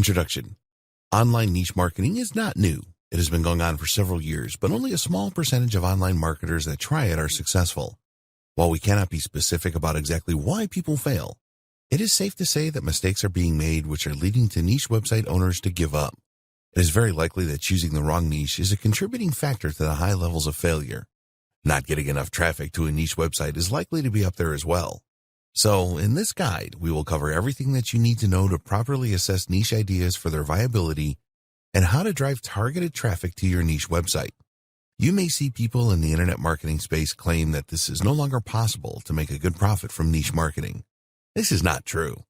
Introduction. Online niche marketing is not new. It has been going on for several years, but only a small percentage of online marketers that try it are successful. While we cannot be specific about exactly why people fail, it is safe to say that mistakes are being made which are leading to niche website owners to give up. It is very likely that choosing the wrong niche is a contributing factor to the high levels of failure. Not getting enough traffic to a niche website is likely to be up there as well. So, in this guide, we will cover everything that you need to know to properly assess niche ideas for their viability and how to drive targeted traffic to your niche website. You may see people in the internet marketing space claim that this is no longer possible to make a good profit from niche marketing. This is not true.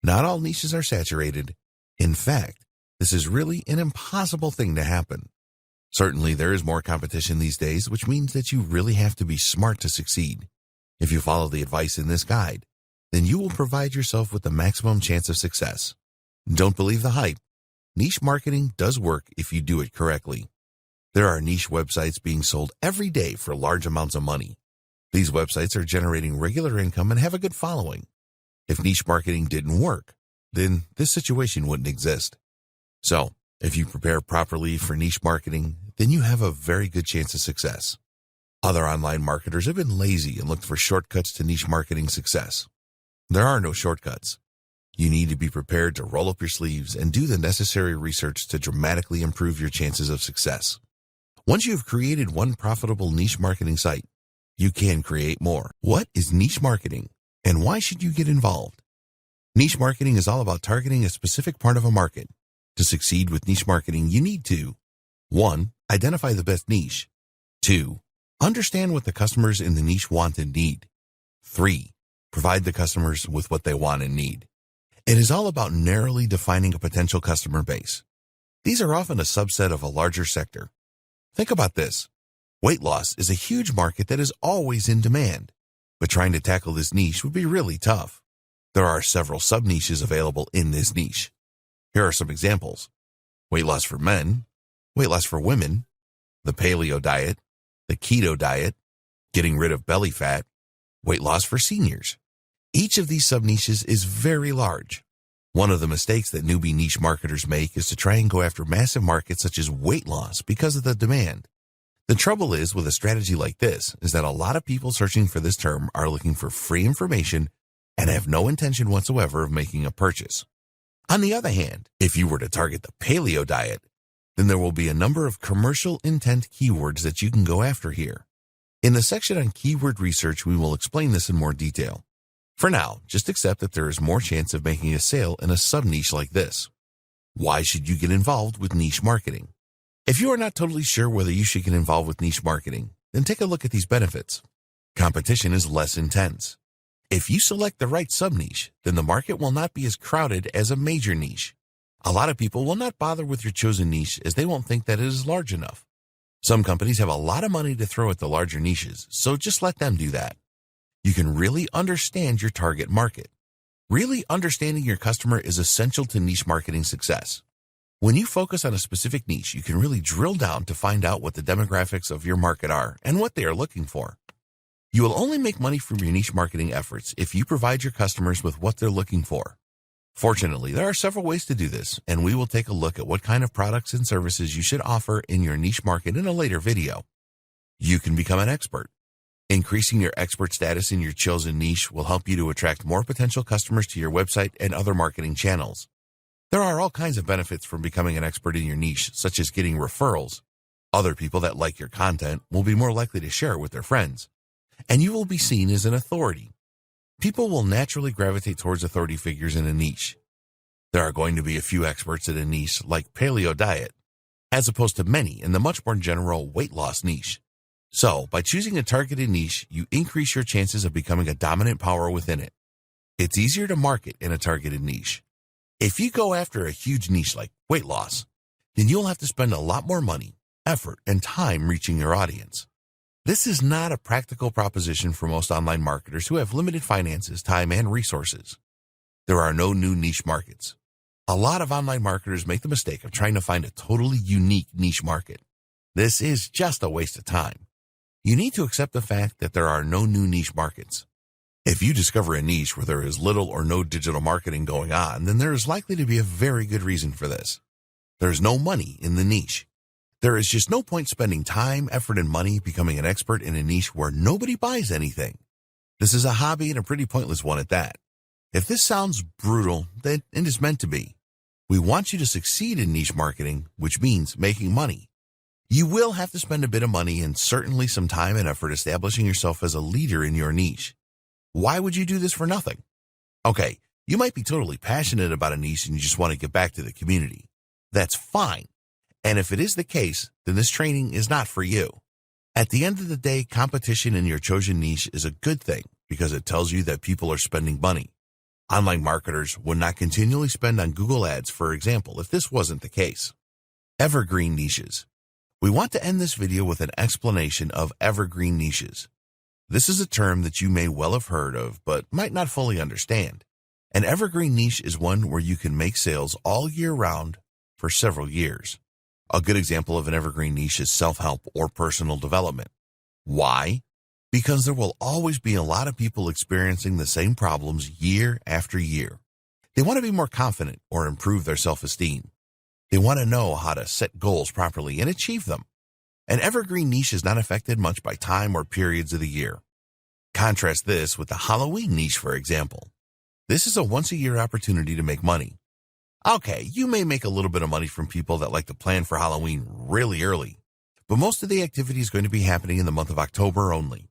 Not all niches are saturated. In fact, this is really an impossible thing to happen. Certainly, there is more competition these days, which means that you really have to be smart to succeed. If you follow the advice in this guide, then you will provide yourself with the maximum chance of success. Don't believe the hype. Niche marketing does work if you do it correctly. There are niche websites being sold every day for large amounts of money. These websites are generating regular income and have a good following. If niche marketing didn't work, then this situation wouldn't exist. So, if you prepare properly for niche marketing, then you have a very good chance of success. Other online marketers have been lazy and looked for shortcuts to niche marketing success. There are no shortcuts. You need to be prepared to roll up your sleeves and do the necessary research to dramatically improve your chances of success. Once you have created one profitable niche marketing site, you can create more. What is niche marketing, and why should you get involved? Niche marketing is all about targeting a specific part of a market. To succeed with niche marketing, you need to 1. Identify the best niche. 2. Understand what the customers in the niche want and need. 3. Provide the customers with what they want and need. It is all about narrowly defining a potential customer base. These are often a subset of a larger sector. Think about this. Weight loss is a huge market that is always in demand, but trying to tackle this niche would be really tough. There are several sub-niches available in this niche. Here are some examples. Weight loss for men, weight loss for women, the paleo diet, the keto diet, getting rid of belly fat, weight loss for seniors. Each of these sub-niches is very large. One of the mistakes that newbie niche marketers make is to try and go after massive markets such as weight loss because of the demand. The trouble is with a strategy like this is that a lot of people searching for this term are looking for free information and have no intention whatsoever of making a purchase. On the other hand, if you were to target the paleo diet, then there will be a number of commercial intent keywords that you can go after here. In the section on keyword research, we will explain this in more detail. For now, just accept that there is more chance of making a sale in a sub-niche like this. Why should you get involved with niche marketing? If you are not totally sure whether you should get involved with niche marketing, then take a look at these benefits. Competition is less intense. If you select the right sub-niche, then the market will not be as crowded as a major niche. A lot of people will not bother with your chosen niche as they won't think that it is large enough. Some companies have a lot of money to throw at the larger niches, so just let them do that. You can really understand your target market. Really understanding your customer is essential to niche marketing success. When you focus on a specific niche, you can really drill down to find out what the demographics of your market are and what they are looking for. You will only make money from your niche marketing efforts if you provide your customers with what they're looking for. Fortunately, there are several ways to do this, and we will take a look at what kind of products and services you should offer in your niche market in a later video. You can become an expert. Increasing your expert status in your chosen niche will help you to attract more potential customers to your website and other marketing channels. There are all kinds of benefits from becoming an expert in your niche, such as getting referrals. Other people that like your content will be more likely to share it with their friends, and you will be seen as an authority. People will naturally gravitate towards authority figures in a niche. There are going to be a few experts in a niche like paleo diet, as opposed to many in the much more general weight loss niche. So, by choosing a targeted niche, you increase your chances of becoming a dominant power within it. It's easier to market in a targeted niche. If you go after a huge niche like weight loss, then you'll have to spend a lot more money, effort, and time reaching your audience. This is not a practical proposition for most online marketers who have limited finances, time, and resources. There are no new niche markets. A lot of online marketers make the mistake of trying to find a totally unique niche market. This is just a waste of time. You need to accept the fact that there are no new niche markets. If you discover a niche where there is little or no digital marketing going on, then there is likely to be a very good reason for this. There's no money in the niche. There is just no point spending time, effort, and money becoming an expert in a niche where nobody buys anything. This is a hobby and a pretty pointless one at that. If this sounds brutal, then it is meant to be. We want you to succeed in niche marketing, which means making money. You will have to spend a bit of money and certainly some time and effort establishing yourself as a leader in your niche. Why would you do this for nothing? Okay, you might be totally passionate about a niche and you just want to get back to the community. That's fine. And if it is the case, then this training is not for you. At the end of the day, competition in your chosen niche is a good thing because it tells you that people are spending money. Online marketers would not continually spend on Google Ads, for example, if this wasn't the case. Evergreen niches. We want to end this video with an explanation of evergreen niches. This is a term that you may well have heard of, but might not fully understand. An evergreen niche is one where you can make sales all year round for several years. A good example of an evergreen niche is self-help or personal development. Why? Because there will always be a lot of people experiencing the same problems year after year. They want to be more confident or improve their self-esteem. They want to know how to set goals properly and achieve them. An evergreen niche is not affected much by time or periods of the year. Contrast this with the Halloween niche, for example. This is a once-a-year opportunity to make money. Okay, you may make a little bit of money from people that like to plan for Halloween really early, but most of the activity is going to be happening in the month of October only.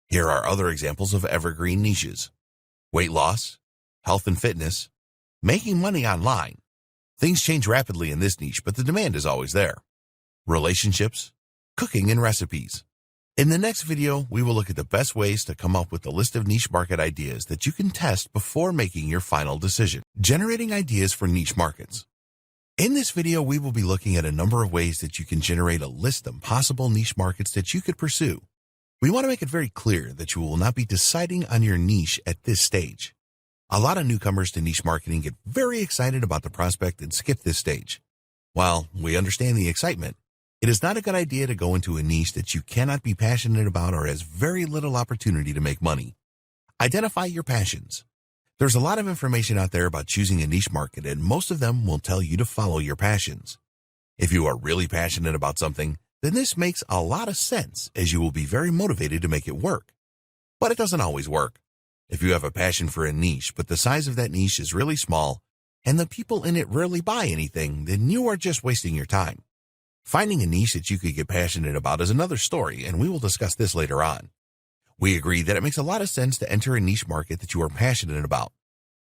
Here are other examples of evergreen niches: weight loss, health and fitness, making money online. Things change rapidly in this niche, but the demand is always there. Relationships, cooking, and recipes. In the next video, we will look at the best ways to come up with a list of niche market ideas that you can test before making your final decision. Generating ideas for niche markets. In this video, we will be looking at a number of ways that you can generate a list of possible niche markets that you could pursue. We want to make it very clear that you will not be deciding on your niche at this stage. A lot of newcomers to niche marketing get very excited about the prospect and skip this stage. While we understand the excitement, it is not a good idea to go into a niche that you cannot be passionate about or has very little opportunity to make money. Identify your passions. There's a lot of information out there about choosing a niche market, and most of them will tell you to follow your passions. If you are really passionate about something, then this makes a lot of sense, as you will be very motivated to make it work. But it doesn't always work. If you have a passion for a niche, but the size of that niche is really small, and the people in it rarely buy anything, then you are just wasting your time. Finding a niche that you could get passionate about is another story, and we will discuss this later on. We agree that it makes a lot of sense to enter a niche market that you are passionate about.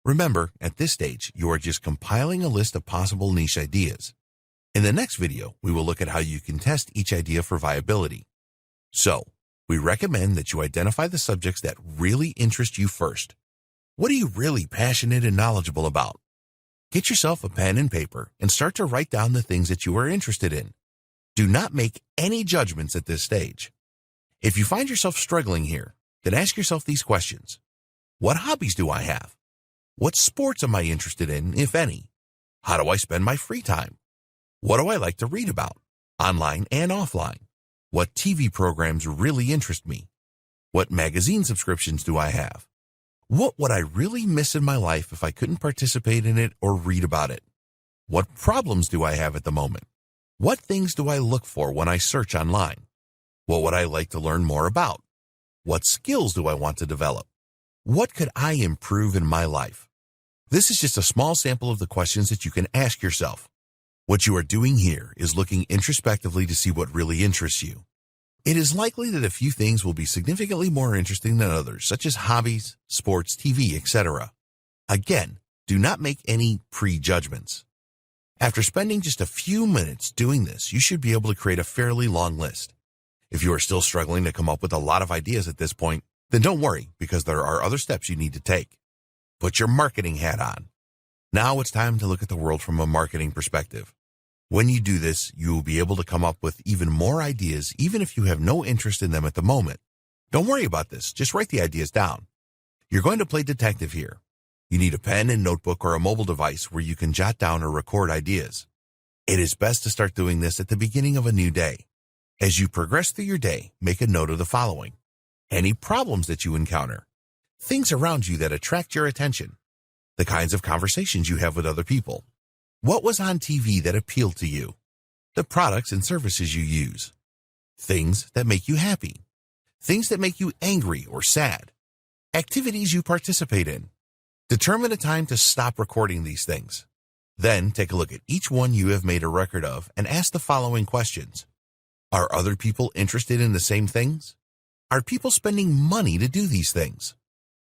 Remember, at this stage, you are just compiling a list of possible niche ideas. In the next video, we will look at how you can test each idea for viability. So, we recommend that you identify the subjects that really interest you first. What are you really passionate and knowledgeable about? Get yourself a pen and paper and start to write down the things that you are interested in. Do not make any judgments at this stage. If you find yourself struggling here, then ask yourself these questions. What hobbies do I have? What sports am I interested in, if any? How do I spend my free time? What do I like to read about, online and offline? What TV programs really interest me? What magazine subscriptions do I have? What would I really miss in my life if I couldn't participate in it or read about it? What problems do I have at the moment? What things do I look for when I search online? What would I like to learn more about? What skills do I want to develop? What could I improve in my life? This is just a small sample of the questions that you can ask yourself. What you are doing here is looking introspectively to see what really interests you. It is likely that a few things will be significantly more interesting than others, such as hobbies, sports, TV, etc. Again, do not make any prejudgments. After spending just a few minutes doing this, you should be able to create a fairly long list. If you are still struggling to come up with a lot of ideas at this point, then don't worry, because there are other steps you need to take. Put your marketing hat on. Now it's time to look at the world from a marketing perspective. When you do this, you will be able to come up with even more ideas, even if you have no interest in them at the moment. Don't worry about this, just write the ideas down. You're going to play detective here. You need a pen and notebook or a mobile device where you can jot down or record ideas. It is best to start doing this at the beginning of a new day. As you progress through your day, make a note of the following. Any problems that you encounter. things around you that attract your attention, the kinds of conversations you have with other people, what was on TV that appealed to you, the products and services you use, things that make you happy, things that make you angry or sad, activities you participate in. Determine a time to stop recording these things. Then take a look at each one you have made a record of and ask the following questions. Are other people interested in the same things? Are people spending money to do these things?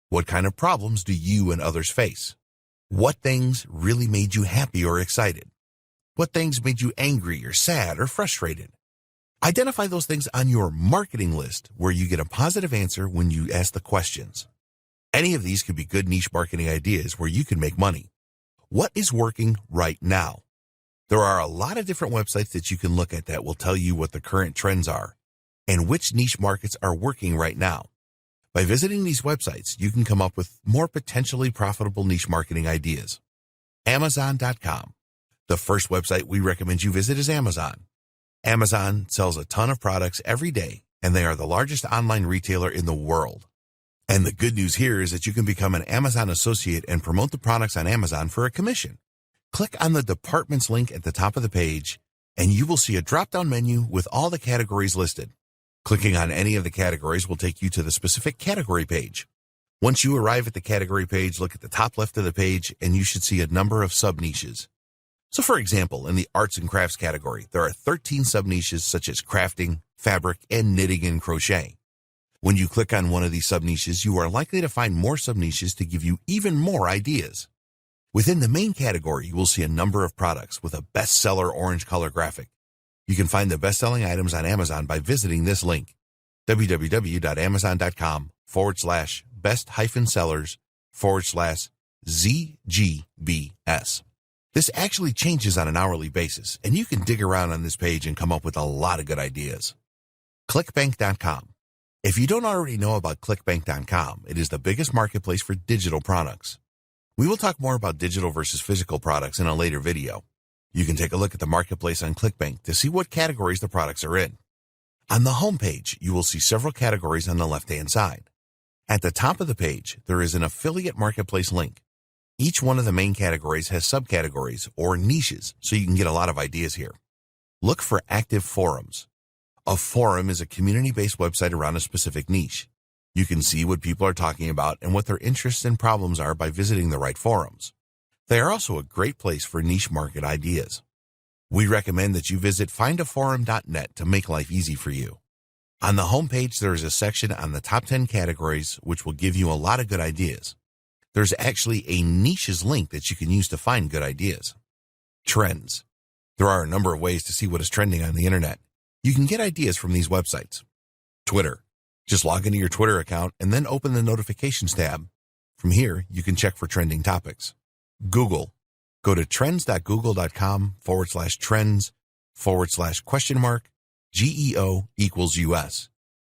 What kind of problems do you and others face? What things really made you happy or excited? What things made you angry or sad or frustrated? Identify those things on your marketing list where you get a positive answer when you ask the questions. Any of these could be good niche marketing ideas where you can make money. What is working right now? There are a lot of different websites that you can look at that will tell you what the current trends are and which niche markets are working right now. By visiting these websites, you can come up with more potentially profitable niche marketing ideas. Amazon.com. The first website we recommend you visit is Amazon. Amazon sells a ton of products every day, and they are the largest online retailer in the world. And the good news here is that you can become an Amazon associate and promote the products on Amazon for a commission. Click on the departments link at the top of the page, and you will see a drop-down menu with all the categories listed. Clicking on any of the categories will take you to the specific category page. Once you arrive at the category page, look at the top left of the page, and you should see a number of sub-niches. So for example, in the arts and crafts category, there are 13 sub-niches such as crafting, fabric, and knitting and crochet. When you click on one of these sub-niches, you are likely to find more sub-niches to give you even more ideas. Within the main category, you will see a number of products with a bestseller orange color graphic. You can find the best-selling items on Amazon by visiting this link, www.amazon.com/best-sellers/ZGBS. This actually changes on an hourly basis, and you can dig around on this page and come up with a lot of good ideas. ClickBank.com. If you don't already know about ClickBank.com, it is the biggest marketplace for digital products. We will talk more about digital versus physical products in a later video. You can take a look at the marketplace on ClickBank to see what categories the products are in. On the home page, you will see several categories on the left-hand side. At the top of the page, there is an affiliate marketplace link. Each one of the main categories has subcategories or niches, so you can get a lot of ideas here. Look for active forums. A forum is a community-based website around a specific niche. You can see what people are talking about and what their interests and problems are by visiting the right forums. They are also a great place for niche market ideas. We recommend that you visit findaforum.net to make life easy for you. On the homepage, there is a section on the top 10 categories, which will give you a lot of good ideas. There's actually a niches link that you can use to find good ideas. Trends. There are a number of ways to see what is trending on the internet. You can get ideas from these websites. Twitter. Just log into your Twitter account and then open the notifications tab. From here, you can check for trending topics. Google. Go to trends.google.com/trends/?GEO=US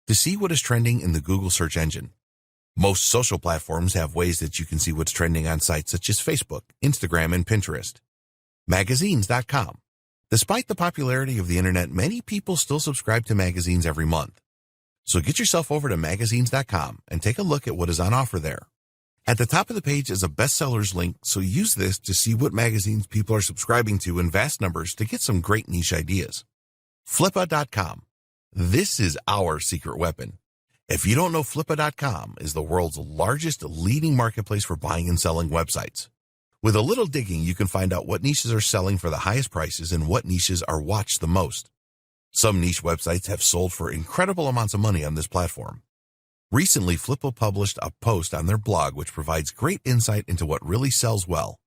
to see what is trending in the Google search engine. Most social platforms have ways that you can see what's trending on sites such as Facebook, Instagram, and Pinterest. Magazines.com. Despite the popularity of the internet, many people still subscribe to magazines every month. So get yourself over to magazines.com and take a look at what is on offer there. At the top of the page is a bestsellers link, so use this to see what magazines people are subscribing to in vast numbers to get some great niche ideas. Flippa.com. This is our secret weapon. If you don't know, Flippa.com is the world's largest leading marketplace for buying and selling websites. With a little digging, you can find out what niches are selling for the highest prices and what niches are watched the most. Some niche websites have sold for incredible amounts of money on this platform. Recently, Flippa published a post on their blog which provides great insight into what really sells well.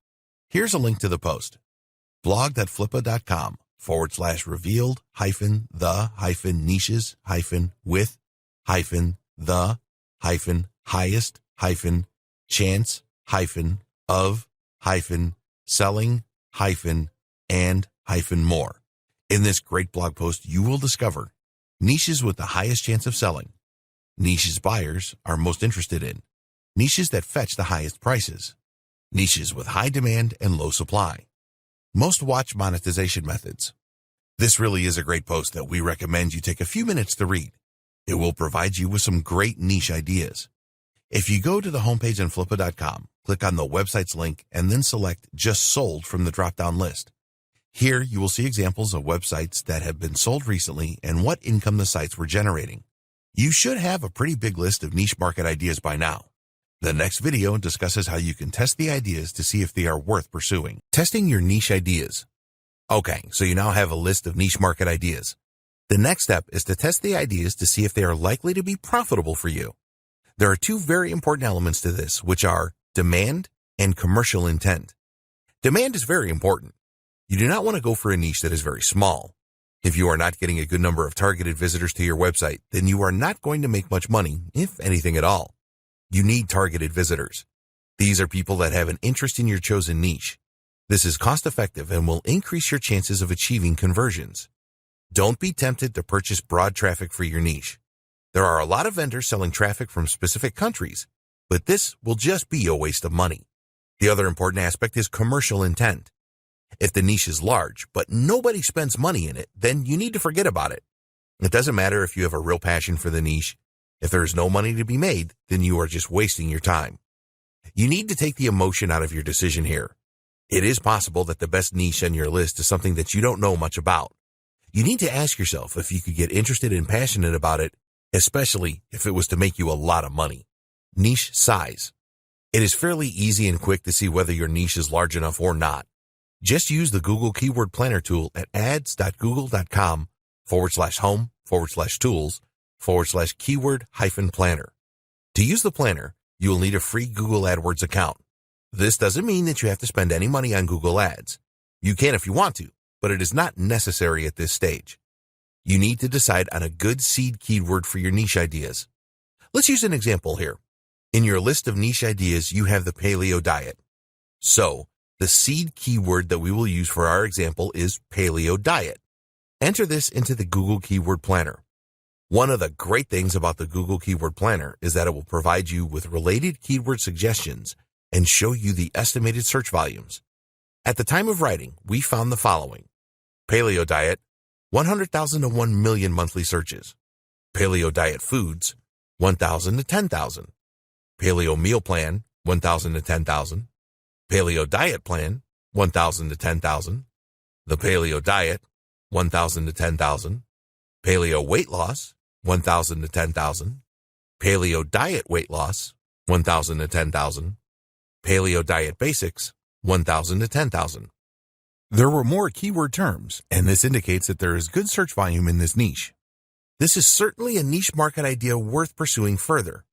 Here's a link to the post. blog.flippa.com/revealed-the-highest-the-highest-niches-with-selling-of-and-more. In this great blog post, you will discover niches with the highest chance of selling, niches buyers are most interested in, niches that fetch the highest prices, niches with high demand and low supply, most watched monetization methods. This really is a great post that we recommend you take a few minutes to read. It will provide you with some great niche ideas. If you go to the homepage on Flippa.com, click on the website's link, and then select Just Sold from the drop-down list. Here, you will see examples of websites that have been sold recently and what income the sites were generating. You should have a pretty big list of niche market ideas by now. The next video discusses how you can test the ideas to see if they are worth pursuing. Testing your niche ideas. Okay, so you now have a list of niche market ideas. The next step is to test the ideas to see if they are likely to be profitable for you. There are two very important elements to this, which are demand and commercial intent. Demand is very important. You do not want to go for a niche that is very small. If you are not getting a good number of targeted visitors to your website, then you are not going to make much money, if anything at all. You need targeted visitors. These are people that have an interest in your chosen niche. This is cost-effective and will increase your chances of achieving conversions. Don't be tempted to purchase broad traffic for your niche. There are a lot of vendors selling traffic from specific countries, but this will just be a waste of money. The other important aspect is commercial intent. If the niche is large, but nobody spends money in it, then you need to forget about it. It doesn't matter if you have a real passion for the niche. If there is no money to be made, then you are just wasting your time. You need to take the emotion out of your decision here. It is possible that the best niche on your list is something that you don't know much about. You need to ask yourself if you could get interested and passionate about it, especially if it was to make you a lot of money. Niche size. It is fairly easy and quick to see whether your niche is large enough or not. Just use the Google Keyword Planner tool at ads.google.com/home/tools/keyword-planner. To use the planner, you will need a free Google AdWords account. This doesn't mean that you have to spend any money on Google Ads. You can if you want to, but it is not necessary at this stage. You need to decide on a good seed keyword for your niche ideas. Let's use an example here. In your list of niche ideas, you have the paleo diet. So, the seed keyword that we will use for our example is paleo diet. Enter this into the Google Keyword Planner. One of the great things about the Google Keyword Planner is that it will provide you with related keyword suggestions and show you the estimated search volumes. At the time of writing, we found the following. Paleo diet, 100,000 to 1 million monthly searches. Paleo diet foods, 1,000 to 10,000. Paleo meal plan, 1,000 to 10,000. Paleo diet plan, 1,000 to 10,000. The paleo diet, 1,000 to 10,000. Paleo weight loss, 1,000 to 10,000. Paleo diet weight loss, 1,000 to 10,000. Paleo diet basics, 1,000 to 10,000. There were more keyword terms, and this indicates that there is good search volume in this niche. This is certainly a niche market idea worth pursuing further.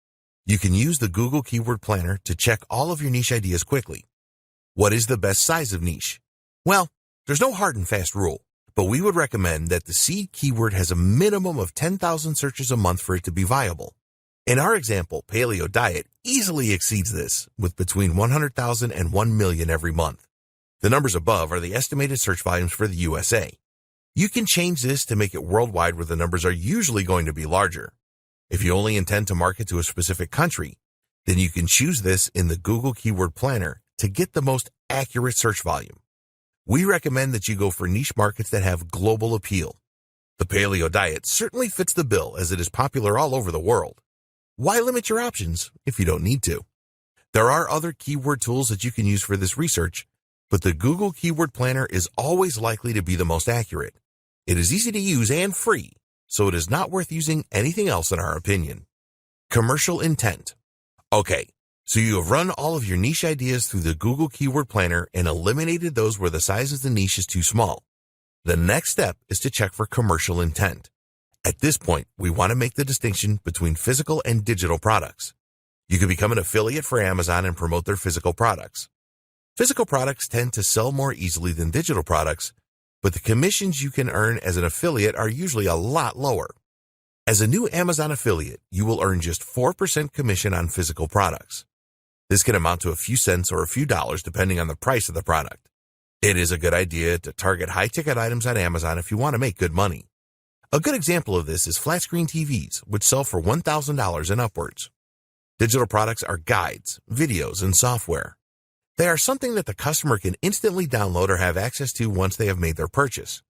You can use the Google Keyword Planner to check all of your niche ideas quickly. What is the best size of niche? Well, there's no hard and fast rule, but we would recommend that the seed keyword has a minimum of 10,000 searches a month for it to be viable. In our example, paleo diet easily exceeds this, with between 100,000 and 1 million every month. The numbers above are the estimated search volumes for the USA. You can change this to make it worldwide, where the numbers are usually going to be larger. If you only intend to market to a specific country, then you can choose this in the Google Keyword Planner to get the most accurate search volume. We recommend that you go for niche markets that have global appeal. The paleo diet certainly fits the bill, as it is popular all over the world. Why limit your options if you don't need to? There are other keyword tools that you can use for this research, but the Google Keyword Planner is always likely to be the most accurate. It is easy to use and free, so it is not worth using anything else in our opinion. Commercial intent. Okay, so you have run all of your niche ideas through the Google Keyword Planner and eliminated those where the size of the niche is too small. The next step is to check for commercial intent. At this point, we want to make the distinction between physical and digital products. You can become an affiliate for Amazon and promote their physical products. Physical products tend to sell more easily than digital products, but the commissions you can earn as an affiliate are usually a lot lower. As a new Amazon affiliate, you will earn just 4% commission on physical products. This can amount to a few cents or a few dollars depending on the price of the product. It is a good idea to target high-ticket items on Amazon if you want to make good money. A good example of this is flat-screen TVs, which sell for $1,000 and upwards. Digital products are guides, videos, and software. They are something that the customer can instantly download or have access to once they have made their purchase.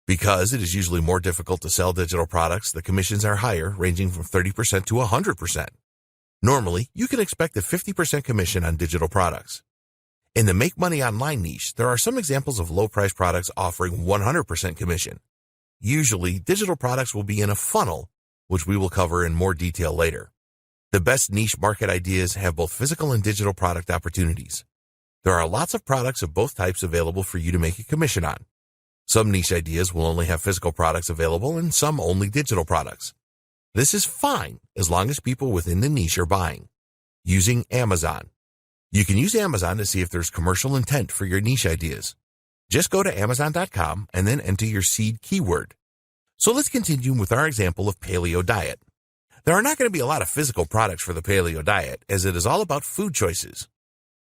Because it is usually more difficult to sell digital products, the commissions are higher, ranging from 30% to 100%. Normally, you can expect a 50% commission on digital products. In the Make Money Online niche, there are some examples of low-price products offering 100% commission. Usually, digital products will be in a funnel, which we will cover in more detail later. The best niche market ideas have both physical and digital product opportunities. There are lots of products of both types available for you to make a commission on. Some niche ideas will only have physical products available and some only digital products. This is fine as long as people within the niche are buying. Using Amazon. You can use Amazon to see if there's commercial intent for your niche ideas. Just go to Amazon.com and then enter your seed keyword. So let's continue with our example of paleo diet. There are not going to be a lot of physical products for the paleo diet, as it is all about food choices.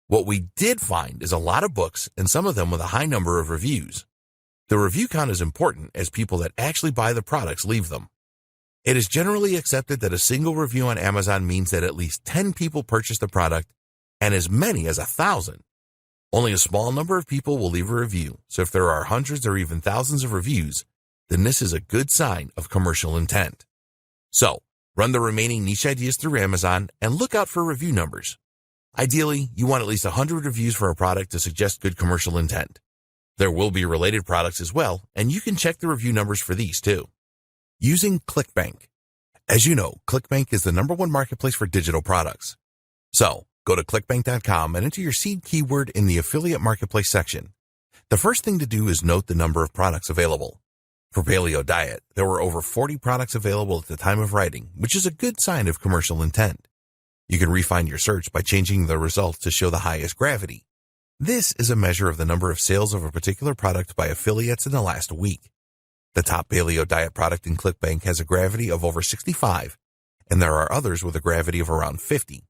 What we did find is a lot of books, and some of them with a high number of reviews. The review count is important as people that actually buy the products leave them. It is generally accepted that a single review on Amazon means that at least 10 people purchase the product, and as many as 1,000. Only a small number of people will leave a review, so if there are hundreds or even thousands of reviews, then this is a good sign of commercial intent. So, run the remaining niche ideas through Amazon and look out for review numbers. Ideally, you want at least 100 reviews for a product to suggest good commercial intent. There will be related products as well, and you can check the review numbers for these too. Using ClickBank. As you know, ClickBank is the #1 marketplace for digital products. So, go to clickbank.com and enter your seed keyword in the affiliate marketplace section. The first thing to do is note the number of products available. For paleo diet, there were over 40 products available at the time of writing, which is a good sign of commercial intent. You can refine your search by changing the results to show the highest gravity. This is a measure of the number of sales of a particular product by affiliates in the last week. The top paleo diet product in ClickBank has a gravity of over 65, and there are others with a gravity of around 50.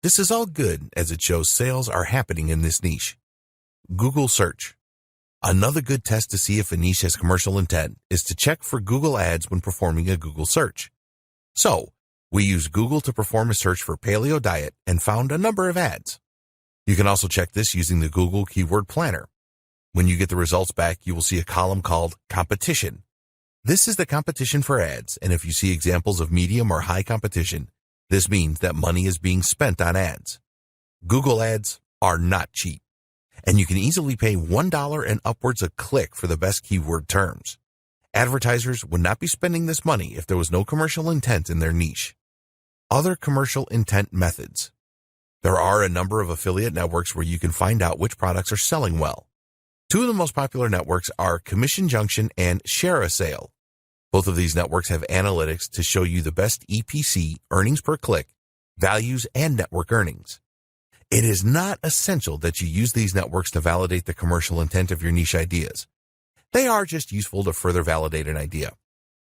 This is all good as it shows sales are happening in this niche. Google search. Another good test to see if a niche has commercial intent is to check for Google ads when performing a Google search. So, we used Google to perform a search for paleo diet and found a number of ads. You can also check this using the Google Keyword Planner. When you get the results back, you will see a column called Competition. This is the competition for ads, and if you see examples of medium or high competition, this means that money is being spent on ads. Google ads are not cheap, and you can easily pay $1 and upwards a click for the best keyword terms. Advertisers would not be spending this money if there was no commercial intent in their niche. Other commercial intent methods. There are a number of affiliate networks where you can find out which products are selling well. Two of the most popular networks are Commission Junction and Share a Sale. Both of these networks have analytics to show you the best EPC, earnings per click, values, and network earnings. It is not essential that you use these networks to validate the commercial intent of your niche ideas. They are just useful to further validate an idea.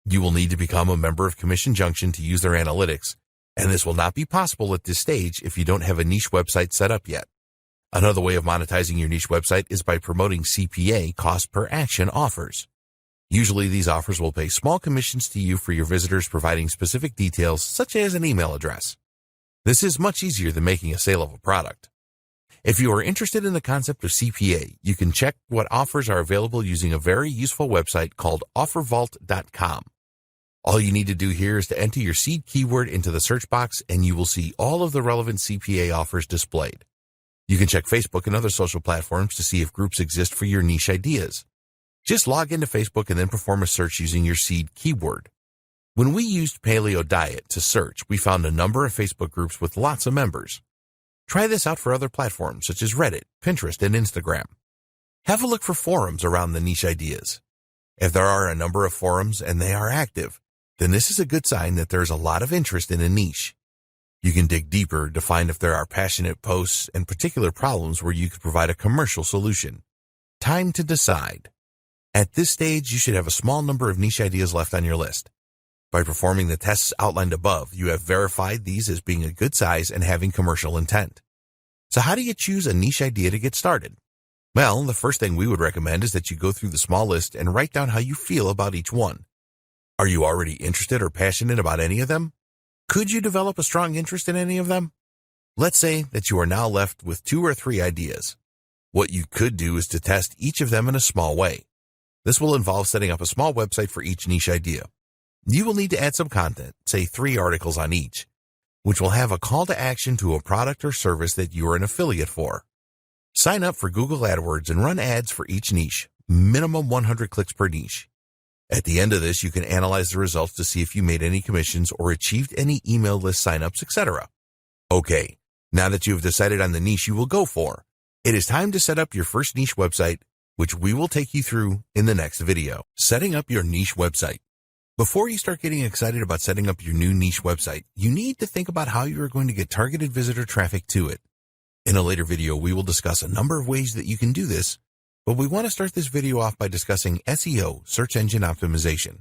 You will need to become a member of Commission Junction to use their analytics, and this will not be possible at this stage if you don't have a niche website set up yet. Another way of monetizing your niche website is by promoting CPA, cost per action offers. Usually these offers will pay small commissions to you for your visitors providing specific details such as an email address. This is much easier than making a sale of a product. If you are interested in the concept of CPA, you can check what offers are available using a very useful website called offervault.com. All you need to do here is to enter your seed keyword into the search box and you will see all of the relevant CPA offers displayed. You can check Facebook and other social platforms to see if groups exist for your niche ideas. Just log into Facebook and then perform a search using your seed keyword. When we used paleo diet to search, we found a number of Facebook groups with lots of members. Try this out for other platforms such as Reddit, Pinterest, and Instagram. Have a look for forums around the niche ideas. If there are a number of forums and they are active, then this is a good sign that there is a lot of interest in a niche. You can dig deeper to find if there are passionate posts and particular problems where you could provide a commercial solution. Time to decide. At this stage, you should have a small number of niche ideas left on your list. By performing the tests outlined above, you have verified these as being a good size and having commercial intent. So how do you choose a niche idea to get started? Well, the first thing we would recommend is that you go through the small list and write down how you feel about each one. Are you already interested or passionate about any of them? Could you develop a strong interest in any of them? Let's say that you are now left with 2 or 3 ideas. What you could do is to test each of them in a small way. This will involve setting up a small website for each niche idea. You will need to add some content, say 3 articles on each. which will have a call to action to a product or service that you are an affiliate for. Sign up for Google AdWords and run ads for each niche, minimum 100 clicks per niche. At the end of this, you can analyze the results to see if you made any commissions or achieved any email list signups, etc. Okay, now that you have decided on the niche you will go for, it is time to set up your first niche website, which we will take you through in the next video. Setting up your niche website. Before you start getting excited about setting up your new niche website, you need to think about how you are going to get targeted visitor traffic to it. In a later video, we will discuss a number of ways that you can do this, but we want to start this video off by discussing SEO, search engine optimization.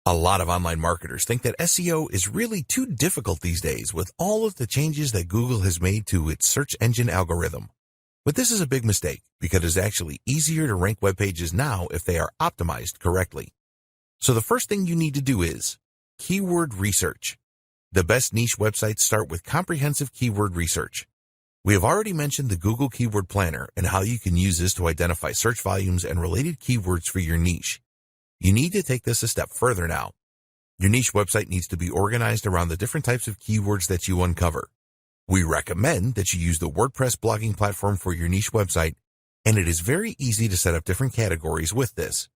A lot of online marketers think that SEO is really too difficult these days with all of the changes that Google has made to its search engine algorithm. But this is a big mistake because it's actually easier to rank web pages now if they are optimized correctly. So the first thing you need to do is keyword research. The best niche websites start with comprehensive keyword research. We have already mentioned the Google Keyword Planner and how you can use this to identify search volumes and related keywords for your niche. You need to take this a step further now. Your niche website needs to be organized around the different types of keywords that you uncover. We recommend that you use the WordPress blogging platform for your niche website, and it is very easy to set up different categories with this.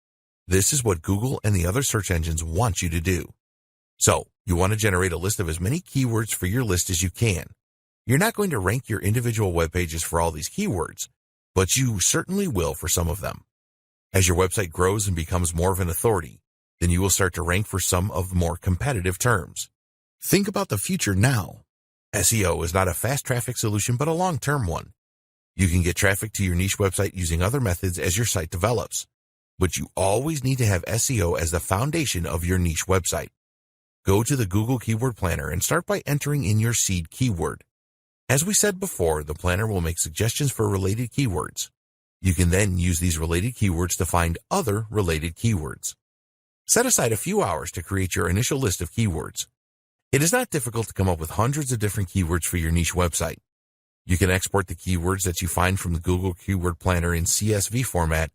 This is what Google and the other search engines want you to do. So, you want to generate a list of as many keywords for your list as you can. You're not going to rank your individual web pages for all these keywords, but you certainly will for some of them. As your website grows and becomes more of an authority, then you will start to rank for some of the more competitive terms. Think about the future now. SEO is not a fast traffic solution, but a long-term one. You can get traffic to your niche website using other methods as your site develops, but you always need to have SEO as the foundation of your niche website. Go to the Google Keyword Planner and start by entering in your seed keyword. As we said before, the planner will make suggestions for related keywords. You can then use these related keywords to find other related keywords. Set aside a few hours to create your initial list of keywords. It is not difficult to come up with hundreds of different keywords for your niche website. You can export the keywords that you find from the Google Keyword Planner in CSV format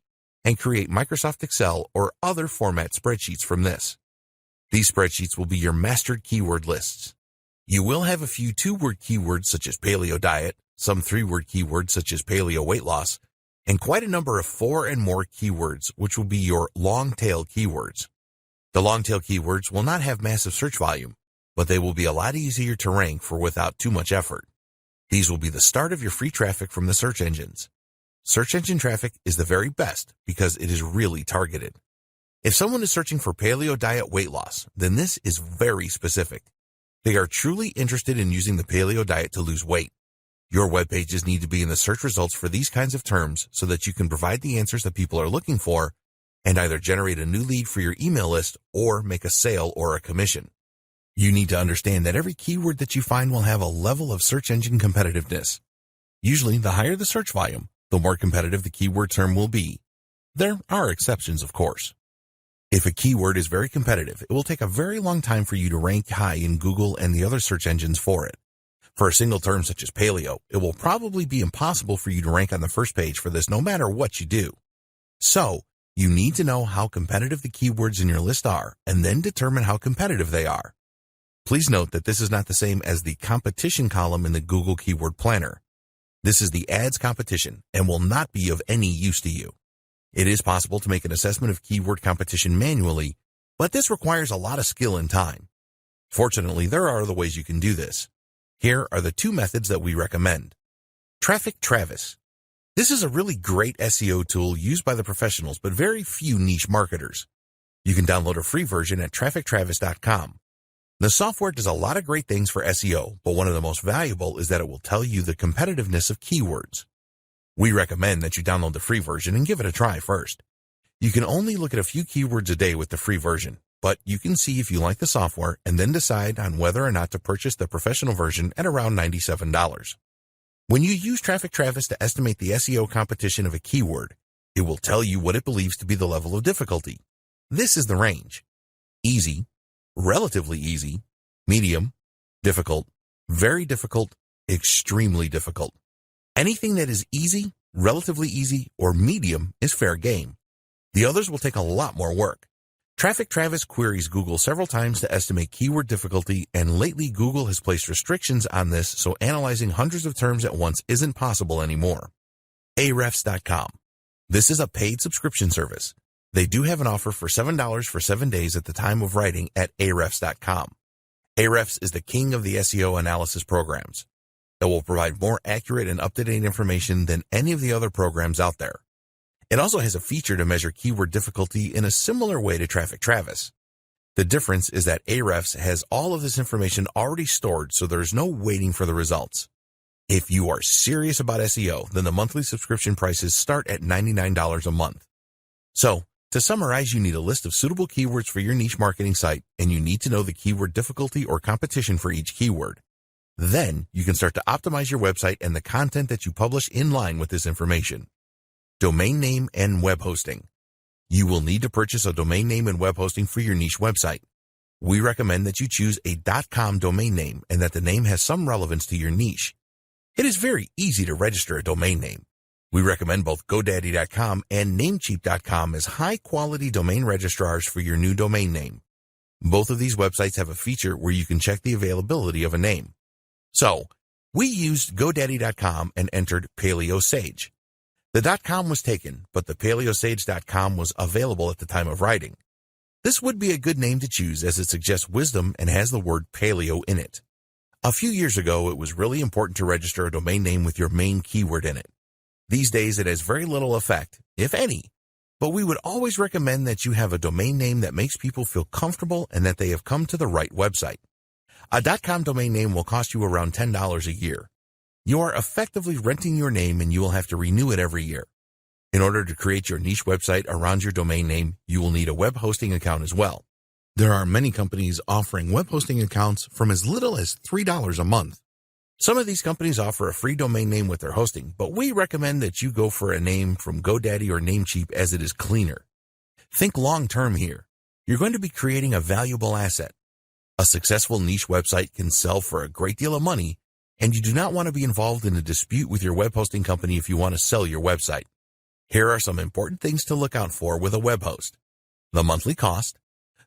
and create Microsoft Excel or other format spreadsheets from this. These spreadsheets will be your mastered keyword lists. You will have a few two-word keywords such as paleo diet, some three-word keywords such as paleo weight loss, and quite a number of 4 and more keywords, which will be your long-tail keywords. The long-tail keywords will not have massive search volume, but they will be a lot easier to rank for without too much effort. These will be the start of your free traffic from the search engines. Search engine traffic is the very best because it is really targeted. If someone is searching for paleo diet weight loss, then this is very specific. They are truly interested in using the paleo diet to lose weight. Your web pages need to be in the search results for these kinds of terms so that you can provide the answers that people are looking for and either generate a new lead for your email list or make a sale or a commission. You need to understand that every keyword that you find will have a level of search engine competitiveness. Usually, the higher the search volume, the more competitive the keyword term will be. There are exceptions, of course. If a keyword is very competitive, it will take a very long time for you to rank high in Google and the other search engines for it. For a single term such as paleo, it will probably be impossible for you to rank on the first page for this no matter what you do. So, you need to know how competitive the keywords in your list are and then determine how competitive they are. Please note that this is not the same as the competition column in the Google Keyword Planner. This is the ads competition and will not be of any use to you. It is possible to make an assessment of keyword competition manually, but this requires a lot of skill and time. Fortunately, there are other ways you can do this. Here are the 2 methods that we recommend. Traffic Travis. This is a really great SEO tool used by the professionals, but very few niche marketers. You can download a free version at traffictravis.com. The software does a lot of great things for SEO, but one of the most valuable is that it will tell you the competitiveness of keywords. We recommend that you download the free version and give it a try first. You can only look at a few keywords a day with the free version, but you can see if you like the software and then decide on whether or not to purchase the professional version at around $97. When you use Traffic Travis to estimate the SEO competition of a keyword, it will tell you what it believes to be the level of difficulty. This is the range: easy, relatively easy, medium, difficult, very difficult, extremely difficult. Anything that is easy, relatively easy, or medium is fair game. The others will take a lot more work. Traffic Travis queries Google several times to estimate keyword difficulty, and lately Google has placed restrictions on this, so analyzing hundreds of terms at once isn't possible anymore. Ahrefs.com. This is a paid subscription service. They do have an offer for $7 for 7 days at the time of writing at Ahrefs.com. Ahrefs is the king of the SEO analysis programs. It will provide more accurate and up-to-date information than any of the other programs out there. It also has a feature to measure keyword difficulty in a similar way to Traffic Travis. The difference is that Ahrefs has all of this information already stored, so there's no waiting for the results. If you are serious about SEO, then the monthly subscription prices start at $99 a month. So, to summarize, you need a list of suitable keywords for your niche marketing site, and you need to know the keyword difficulty or competition for each keyword. Then, you can start to optimize your website and the content that you publish in line with this information. Domain name and web hosting. You will need to purchase a domain name and web hosting for your niche website. We recommend that you choose a .com domain name and that the name has some relevance to your niche. It is very easy to register a domain name. We recommend both GoDaddy.com and Namecheap.com as high-quality domain registrars for your new domain name. Both of these websites have a feature where you can check the availability of a name. So, we used GoDaddy.com and entered PaleoSage. The .com was taken, but the PaleoSage.com was available at the time of writing. This would be a good name to choose as it suggests wisdom and has the word paleo in it. A few years ago, it was really important to register a domain name with your main keyword in it. These days, it has very little effect, if any, but we would always recommend that you have a domain name that makes people feel comfortable and that they have come to the right website. A .com domain name will cost you around $10 a year. You are effectively renting your name and you will have to renew it every year. In order to create your niche website around your domain name, you will need a web hosting account as well. There are many companies offering web hosting accounts from as little as $3 a month. Some of these companies offer a free domain name with their hosting, but we recommend that you go for a name from GoDaddy or Namecheap as it is cleaner. Think long-term here. You're going to be creating a valuable asset. A successful niche website can sell for a great deal of money, and you do not want to be involved in a dispute with your web hosting company if you want to sell your website. Here are some important things to look out for with a web host. The monthly cost,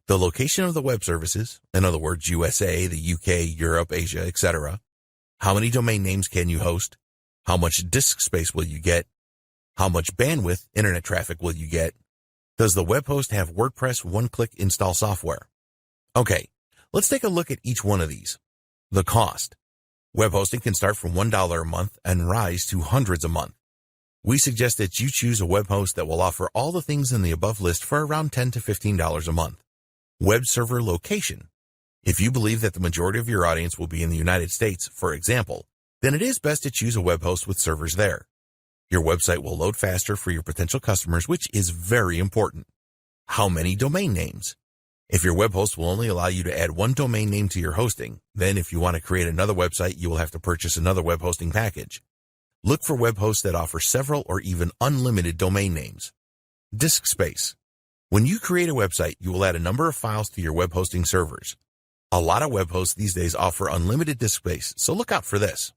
the location of the web services, in other words, USA, the UK, Europe, Asia, etc. How many domain names can you host? How much disk space will you get? How much bandwidth, internet traffic will you get? Does the web host have WordPress one-click install software? Okay, let's take a look at each one of these. The cost. Web hosting can start from $1 a month and rise to hundreds a month. We suggest that you choose a web host that will offer all the things in the above list for around $10 to $15 a month. Web server location. If you believe that the majority of your audience will be in the United States, for example, then it is best to choose a web host with servers there. Your website will load faster for your potential customers, which is very important. How many domain names? If your web host will only allow you to add one domain name to your hosting, then if you want to create another website, you will have to purchase another web hosting package. Look for web hosts that offer several or even unlimited domain names. Disk space. When you create a website, you will add a number of files to your web hosting servers. A lot of web hosts these days offer unlimited disk space, so look out for this.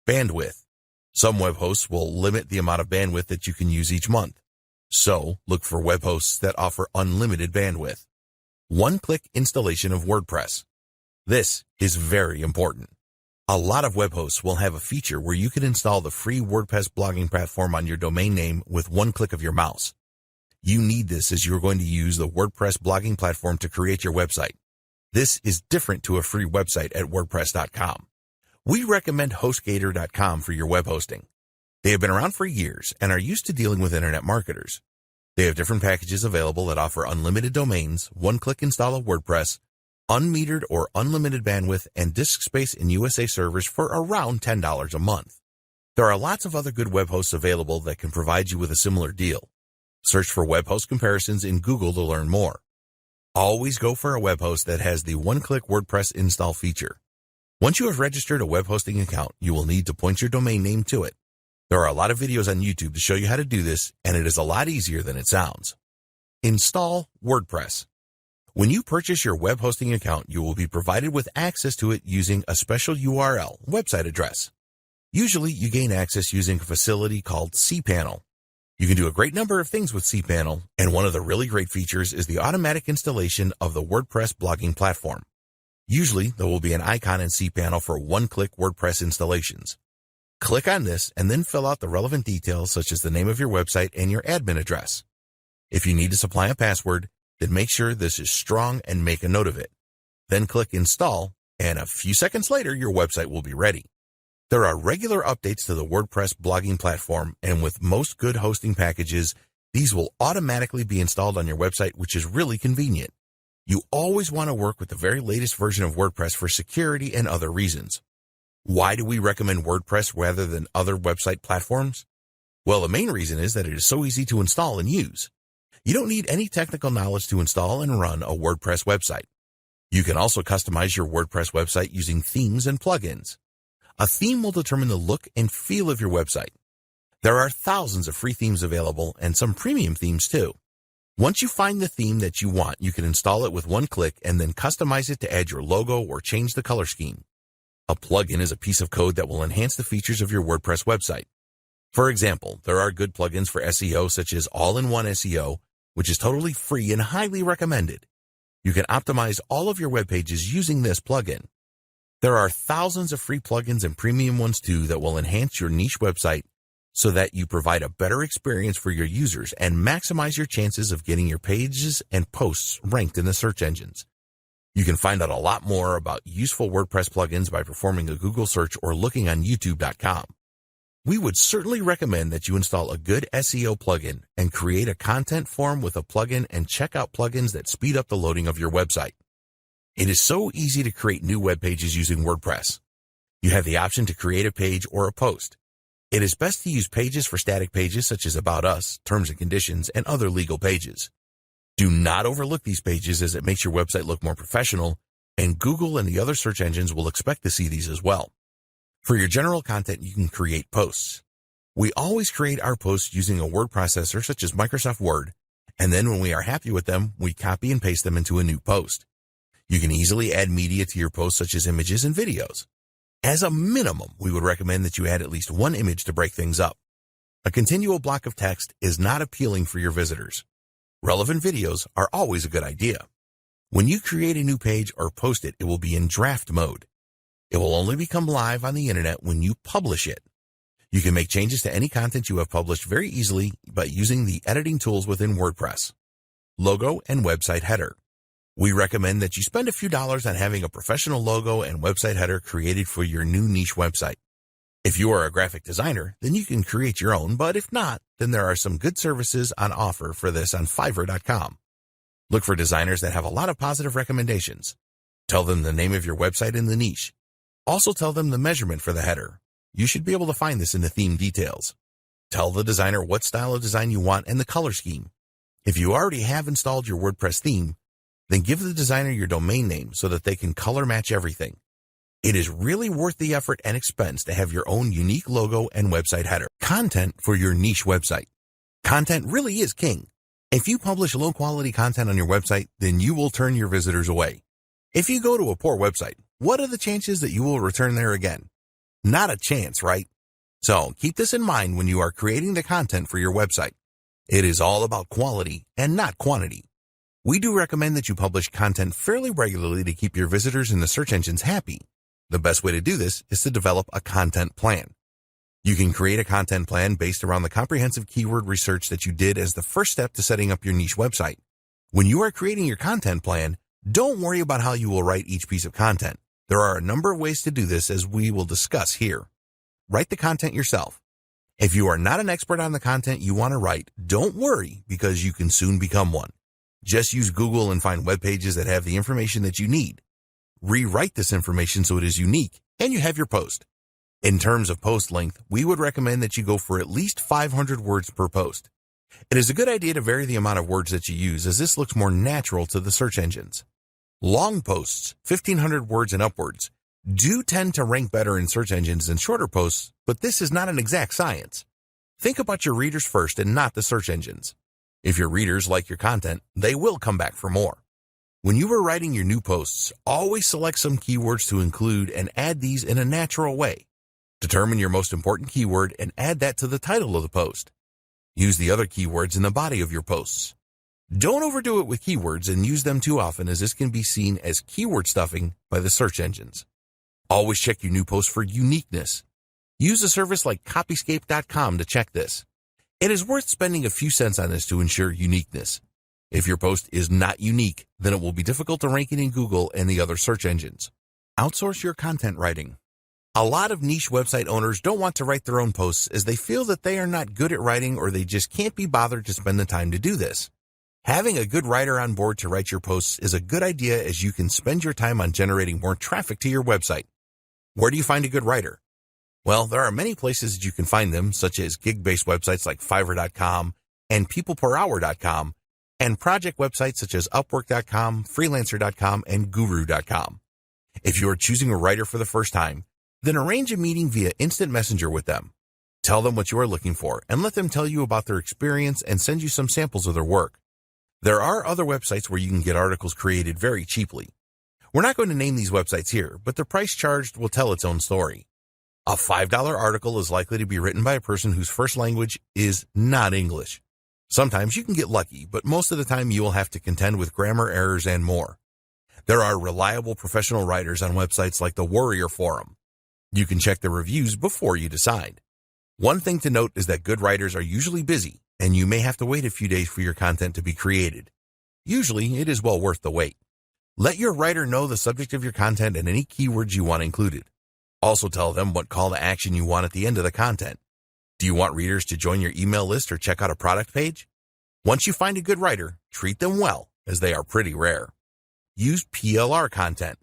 Bandwidth. Some web hosts will limit the amount of bandwidth that you can use each month. So, look for web hosts that offer unlimited bandwidth. One-click installation of WordPress. This is very important. A lot of web hosts will have a feature where you can install the free WordPress blogging platform on your domain name with one click of your mouse. You need this as you're going to use the WordPress blogging platform to create your website. This is different to a free website at WordPress.com. We recommend HostGator.com for your web hosting. They have been around for years and are used to dealing with internet marketers. They have different packages available that offer unlimited domains, one-click install of WordPress, unmetered or unlimited bandwidth, and disk space in USA servers for around $10 a month. There are lots of other good web hosts available that can provide you with a similar deal. Search for web host comparisons in Google to learn more. Always go for a web host that has the one-click WordPress install feature. Once you have registered a web hosting account, you will need to point your domain name to it. There are a lot of videos on YouTube to show you how to do this, and it is a lot easier than it sounds. Install WordPress. When you purchase your web hosting account, you will be provided with access to it using a special URL, website address. Usually, you gain access using a facility called cPanel. You can do a great number of things with cPanel, and one of the really great features is the automatic installation of the WordPress blogging platform. Usually, there will be an icon in cPanel for one-click WordPress installations. Click on this and then fill out the relevant details such as the name of your website and your admin address. If you need to supply a password, then make sure this is strong and make a note of it. Then click Install, and a few seconds later, your website will be ready. There are regular updates to the WordPress blogging platform, and with most good hosting packages, these will automatically be installed on your website, which is really convenient. You always want to work with the very latest version of WordPress for security and other reasons. Why do we recommend WordPress rather than other website platforms? Well, the main reason is that it is so easy to install and use. You don't need any technical knowledge to install and run a WordPress website. You can also customize your WordPress website using themes and plugins. A theme will determine the look and feel of your website. There are thousands of free themes available and some premium themes too. Once you find the theme that you want, you can install it with one click and then customize it to add your logo or change the color scheme. A plugin is a piece of code that will enhance the features of your WordPress website. For example, there are good plugins for SEO such as All-in-One SEO, which is totally free and highly recommended. You can optimize all of your web pages using this plugin. There are thousands of free plugins and premium ones too that will enhance your niche website so that you provide a better experience for your users and maximize your chances of getting your pages and posts ranked in the search engines. You can find out a lot more about useful WordPress plugins by performing a Google search or looking on YouTube.com. We would certainly recommend that you install a good SEO plugin and create a content form with a plugin and check out plugins that speed up the loading of your website. It is so easy to create new web pages using WordPress. You have the option to create a page or a post. It is best to use pages for static pages such as About Us, Terms and Conditions, and other legal pages. Do not overlook these pages as it makes your website look more professional, and Google and the other search engines will expect to see these as well. For your general content, you can create posts. We always create our posts using a word processor such as Microsoft Word, and then when we are happy with them, we copy and paste them into a new post. You can easily add media to your posts such as images and videos. As a minimum, we would recommend that you add at least one image to break things up. A continual block of text is not appealing for your visitors. Relevant videos are always a good idea. When you create a new page or post it, it will be in draft mode. It will only become live on the internet when you publish it. You can make changes to any content you have published very easily by using the editing tools within WordPress. Logo and website header. We recommend that you spend a few dollars on having a professional logo and website header created for your new niche website. If you are a graphic designer, then you can create your own, but if not, then there are some good services on offer for this on Fiverr.com. Look for designers that have a lot of positive recommendations. Tell them the name of your website and the niche. Also tell them the measurement for the header. You should be able to find this in the theme details. Tell the designer what style of design you want and the color scheme. If you already have installed your WordPress theme, then give the designer your domain name so that they can color match everything. It is really worth the effort and expense to have your own unique logo and website header. Content for your niche website. Content really is king. If you publish low-quality content on your website, then you will turn your visitors away. If you go to a poor website, what are the chances that you will return there again? Not a chance, right? So keep this in mind when you are creating the content for your website. It is all about quality and not quantity. We do recommend that you publish content fairly regularly to keep your visitors in the search engines happy. The best way to do this is to develop a content plan. You can create a content plan based around the comprehensive keyword research that you did as the first step to setting up your niche website. When you are creating your content plan, don't worry about how you will write each piece of content. There are a number of ways to do this as we will discuss here. Write the content yourself. If you are not an expert on the content you want to write, don't worry because you can soon become one. Just use Google and find web pages that have the information that you need. Rewrite this information so it is unique, and you have your post. In terms of post length, we would recommend that you go for at least 500 words per post. It is a good idea to vary the amount of words that you use as this looks more natural to the search engines. Long posts, 1,500 words and upwards, do tend to rank better in search engines than shorter posts, but this is not an exact science. Think about your readers first and not the search engines. If your readers like your content, they will come back for more. When you are writing your new posts, always select some keywords to include and add these in a natural way. Determine your most important keyword and add that to the title of the post. Use the other keywords in the body of your posts. Don't overdo it with keywords and use them too often, as this can be seen as keyword stuffing by the search engines. Always check your new posts for uniqueness. Use a service like Copyscape.com to check this. It is worth spending a few cents on this to ensure uniqueness. If your post is not unique, then it will be difficult to rank it in Google and the other search engines. Outsource your content writing. A lot of niche website owners don't want to write their own posts as they feel that they are not good at writing, or they just can't be bothered to spend the time to do this. Having a good writer on board to write your posts is a good idea, as you can spend your time on generating more traffic to your website. Where do you find a good writer? Well, there are many places that you can find them, such as gig-based websites like Fiverr.com and PeoplePerHour.com, and project websites such as Upwork.com, Freelancer.com, and Guru.com. If you are choosing a writer for the first time, then arrange a meeting via instant messenger with them. Tell them what you are looking for and let them tell you about their experience and send you some samples of their work. There are other websites where you can get articles created very cheaply. We're not going to name these websites here, but the price charged will tell its own story. A $5 article is likely to be written by a person whose first language is not English. Sometimes you can get lucky, but most of the time you will have to contend with grammar errors and more. There are reliable professional writers on websites like the Warrior Forum. You can check the reviews before you decide. One thing to note is that good writers are usually busy, and you may have to wait a few days for your content to be created. Usually, it is well worth the wait. Let your writer know the subject of your content and any keywords you want included. Also tell them what call to action you want at the end of the content. Do you want readers to join your email list or check out a product page? Once you find a good writer, treat them well, as they are pretty rare. Use PLR content.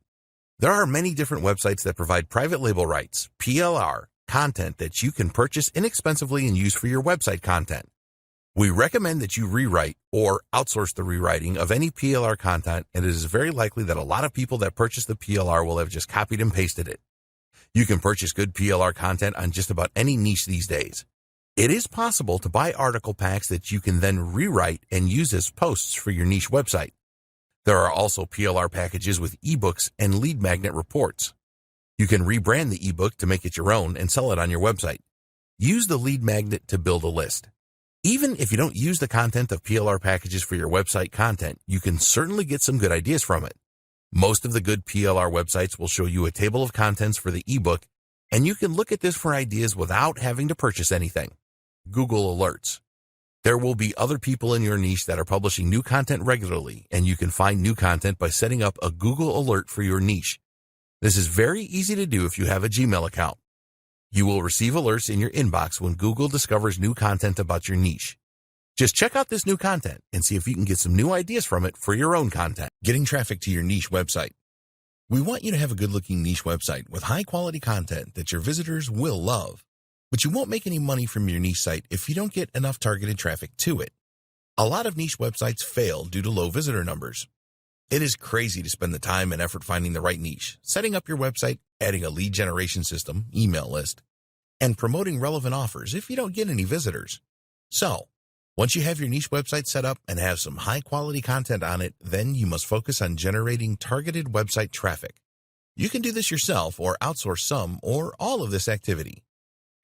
There are many different websites that provide private label rights, PLR, content that you can purchase inexpensively and use for your website content. We recommend that you rewrite or outsource the rewriting of any PLR content, and it is very likely that a lot of people that purchase the PLR will have just copied and pasted it. You can purchase good PLR content on just about any niche these days. It is possible to buy article packs that you can then rewrite and use as posts for your niche website. There are also PLR packages with ebooks and lead magnet reports. You can rebrand the ebook to make it your own and sell it on your website. Use the lead magnet to build a list. Even if you don't use the content of PLR packages for your website content, you can certainly get some good ideas from it. Most of the good PLR websites will show you a table of contents for the ebook, and you can look at this for ideas without having to purchase anything. Google Alerts. There will be other people in your niche that are publishing new content regularly, and you can find new content by setting up a Google Alert for your niche. This is very easy to do if you have a Gmail account. You will receive alerts in your inbox when Google discovers new content about your niche. Just check out this new content and see if you can get some new ideas from it for your own content. Getting traffic to your niche website. We want you to have a good-looking niche website with high-quality content that your visitors will love. But you won't make any money from your niche site if you don't get enough targeted traffic to it. A lot of niche websites fail due to low visitor numbers. It is crazy to spend the time and effort finding the right niche, setting up your website, adding a lead generation system, email list, and promoting relevant offers if you don't get any visitors. So, once you have your niche website set up and have some high-quality content on it, then you must focus on generating targeted website traffic. You can do this yourself or outsource some or all of this activity.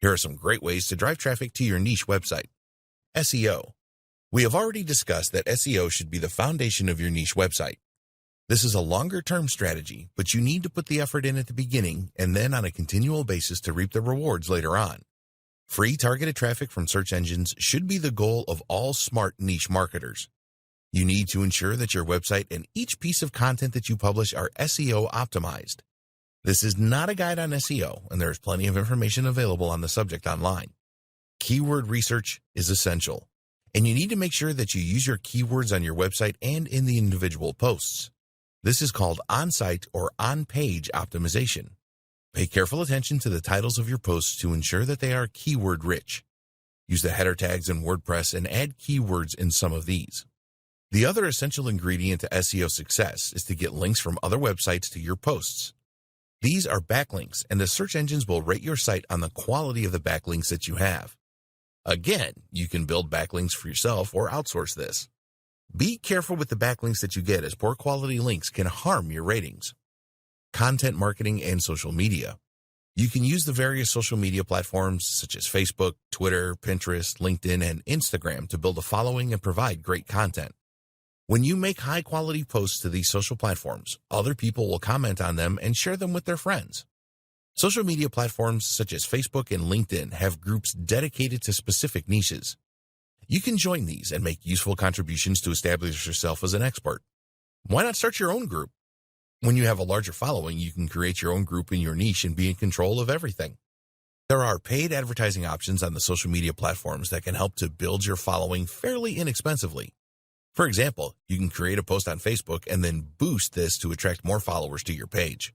Here are some great ways to drive traffic to your niche website. SEO. We have already discussed that SEO should be the foundation of your niche website. This is a longer-term strategy, but you need to put the effort in at the beginning and then on a continual basis to reap the rewards later on. Free targeted traffic from search engines should be the goal of all smart niche marketers. You need to ensure that your website and each piece of content that you publish are SEO optimized. This is not a guide on SEO, and there is plenty of information available on the subject online. Keyword research is essential, and you need to make sure that you use your keywords on your website and in the individual posts. This is called on-site or on-page optimization. Pay careful attention to the titles of your posts to ensure that they are keyword-rich. Use the header tags in WordPress and add keywords in some of these. The other essential ingredient to SEO success is to get links from other websites to your posts. These are backlinks, and the search engines will rate your site on the quality of the backlinks that you have. Again, you can build backlinks for yourself or outsource this. Be careful with the backlinks that you get, as poor quality links can harm your ratings. Content marketing and social media. You can use the various social media platforms such as Facebook, Twitter, Pinterest, LinkedIn, and Instagram to build a following and provide great content. When you make high-quality posts to these social platforms, other people will comment on them and share them with their friends. Social media platforms such as Facebook and LinkedIn have groups dedicated to specific niches. You can join these and make useful contributions to establish yourself as an expert. Why not start your own group? When you have a larger following, you can create your own group in your niche and be in control of everything. There are paid advertising options on the social media platforms that can help to build your following fairly inexpensively. For example, you can create a post on Facebook and then boost this to attract more followers to your page.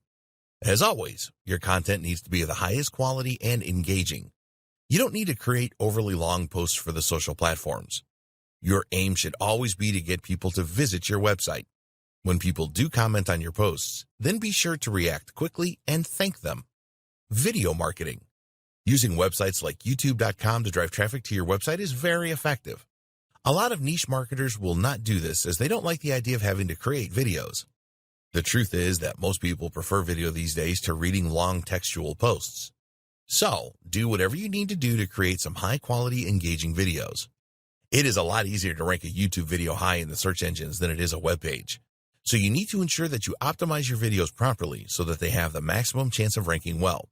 As always, your content needs to be of the highest quality and engaging. You don't need to create overly long posts for the social platforms. Your aim should always be to get people to visit your website. When people do comment on your posts, then be sure to react quickly and thank them. Video marketing. Using websites like YouTube.com to drive traffic to your website is very effective. A lot of niche marketers will not do this as they don't like the idea of having to create videos. The truth is that most people prefer video these days to reading long textual posts. So, do whatever you need to do to create some high-quality, engaging videos. It is a lot easier to rank a YouTube video high in the search engines than it is a web page. So you need to ensure that you optimize your videos properly so that they have the maximum chance of ranking well.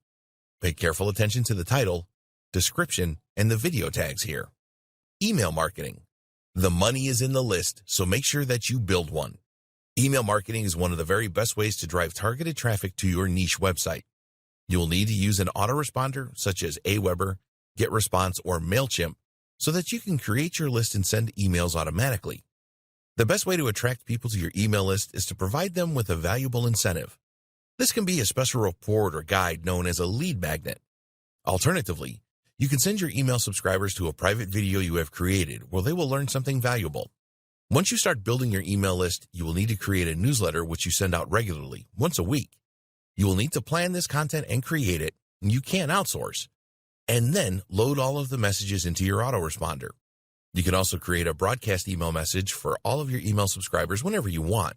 Pay careful attention to the title, description, and the video tags here. Email marketing. The money is in the list, so make sure that you build one. Email marketing is one of the very best ways to drive targeted traffic to your niche website. You will need to use an autoresponder such as Aweber, GetResponse, or MailChimp so that you can create your list and send emails automatically. The best way to attract people to your email list is to provide them with a valuable incentive. This can be a special report or guide known as a lead magnet. Alternatively, you can send your email subscribers to a private video you have created where they will learn something valuable. Once you start building your email list, you will need to create a newsletter which you send out regularly, once a week. You will need to plan this content and create it, and you can't outsource. And then load all of the messages into your autoresponder. You can also create a broadcast email message for all of your email subscribers whenever you want.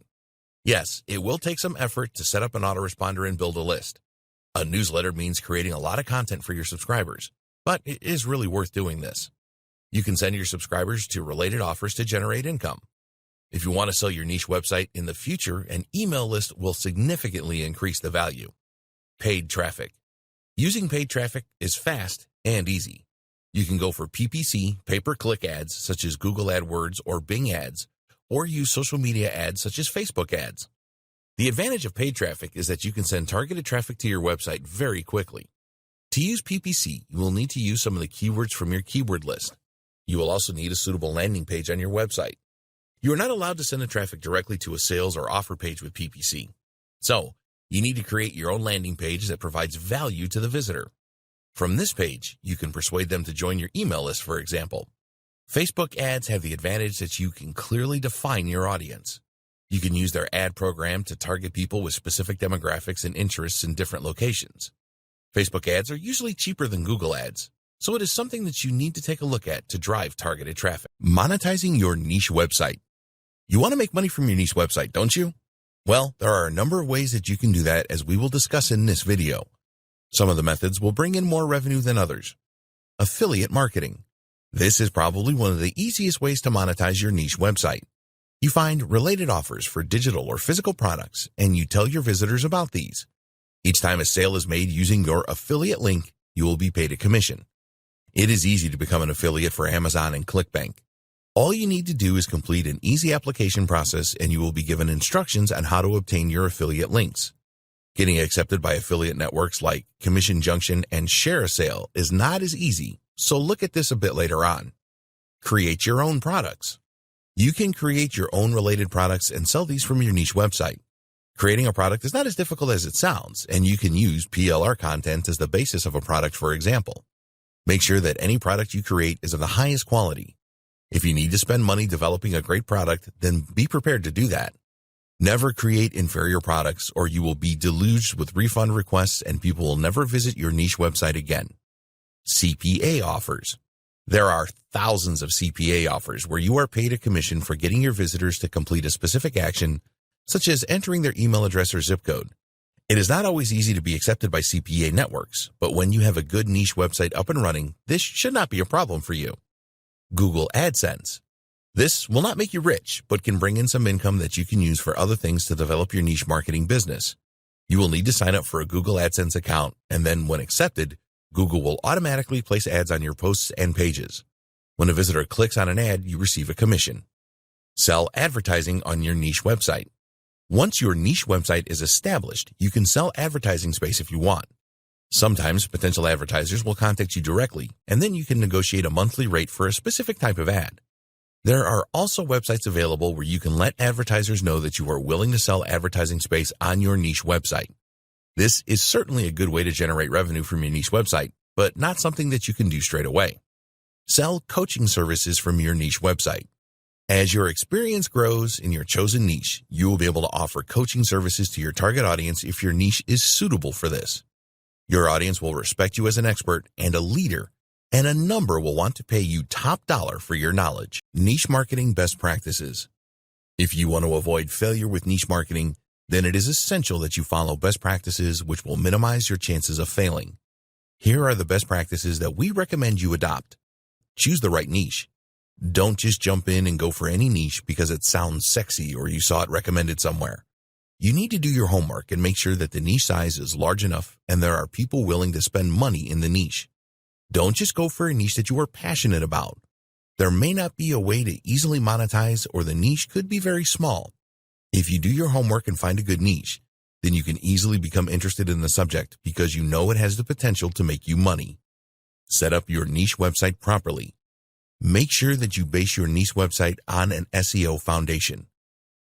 Yes, it will take some effort to set up an autoresponder and build a list. A newsletter means creating a lot of content for your subscribers, but it is really worth doing this. You can send your subscribers to related offers to generate income. If you want to sell your niche website in the future, an email list will significantly increase the value. Paid traffic. Using paid traffic is fast and easy. You can go for PPC, pay-per-click ads such as Google AdWords or Bing ads, or use social media ads such as Facebook ads. The advantage of paid traffic is that you can send targeted traffic to your website very quickly. To use PPC, you will need to use some of the keywords from your keyword list. You will also need a suitable landing page on your website. You are not allowed to send the traffic directly to a sales or offer page with PPC. So, you need to create your own landing page that provides value to the visitor. From this page, you can persuade them to join your email list, for example. Facebook ads have the advantage that you can clearly define your audience. You can use their ad program to target people with specific demographics and interests in different locations. Facebook ads are usually cheaper than Google ads, so it is something that you need to take a look at to drive targeted traffic. Monetizing your niche website. You want to make money from your niche website, don't you? Well, there are a number of ways that you can do that, as we will discuss in this video. Some of the methods will bring in more revenue than others. Affiliate marketing. This is probably one of the easiest ways to monetize your niche website. You find related offers for digital or physical products, and you tell your visitors about these. Each time a sale is made using your affiliate link, you will be paid a commission. It is easy to become an affiliate for Amazon and ClickBank. All you need to do is complete an easy application process, and you will be given instructions on how to obtain your affiliate links. Getting accepted by affiliate networks like Commission Junction and ShareASale is not as easy, so look at this a bit later on. Create your own products. You can create your own related products and sell these from your niche website. Creating a product is not as difficult as it sounds, and you can use PLR content as the basis of a product, for example. Make sure that any product you create is of the highest quality. If you need to spend money developing a great product, then be prepared to do that. Never create inferior products, or you will be deluged with refund requests and people will never visit your niche website again. CPA offers. There are thousands of CPA offers where you are paid a commission for getting your visitors to complete a specific action, such as entering their email address or zip code. It is not always easy to be accepted by CPA networks, but when you have a good niche website up and running, this should not be a problem for you. Google AdSense. This will not make you rich, but can bring in some income that you can use for other things to develop your niche marketing business. You will need to sign up for a Google AdSense account, and then when accepted, Google will automatically place ads on your posts and pages. When a visitor clicks on an ad, you receive a commission. Sell advertising on your niche website. Once your niche website is established, you can sell advertising space if you want. Sometimes potential advertisers will contact you directly, and then you can negotiate a monthly rate for a specific type of ad. There are also websites available where you can let advertisers know that you are willing to sell advertising space on your niche website. This is certainly a good way to generate revenue from your niche website, but not something that you can do straight away. Sell coaching services from your niche website. As your experience grows in your chosen niche, you will be able to offer coaching services to your target audience if your niche is suitable for this. Your audience will respect you as an expert and a leader, and a number will want to pay you top dollar for your knowledge. Niche marketing best practices. If you want to avoid failure with niche marketing, then it is essential that you follow best practices which will minimize your chances of failing. Here are the best practices that we recommend you adopt. Choose the right niche. Don't just jump in and go for any niche because it sounds sexy or you saw it recommended somewhere. You need to do your homework and make sure that the niche size is large enough and there are people willing to spend money in the niche. Don't just go for a niche that you are passionate about. There may not be a way to easily monetize, or the niche could be very small. If you do your homework and find a good niche, then you can easily become interested in the subject because you know it has the potential to make you money. Set up your niche website properly. Make sure that you base your niche website on an SEO foundation.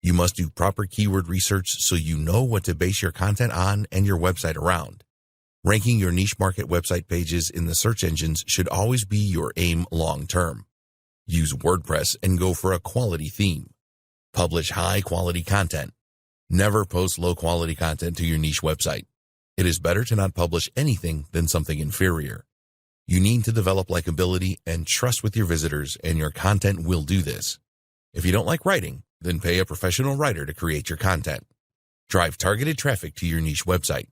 You must do proper keyword research so you know what to base your content on and your website around. Ranking your niche market website pages in the search engines should always be your aim long term. Use WordPress and go for a quality theme. Publish high-quality content. Never post low-quality content to your niche website. It is better to not publish anything than something inferior. You need to develop likability and trust with your visitors, and your content will do this. If you don't like writing, then pay a professional writer to create your content. Drive targeted traffic to your niche website.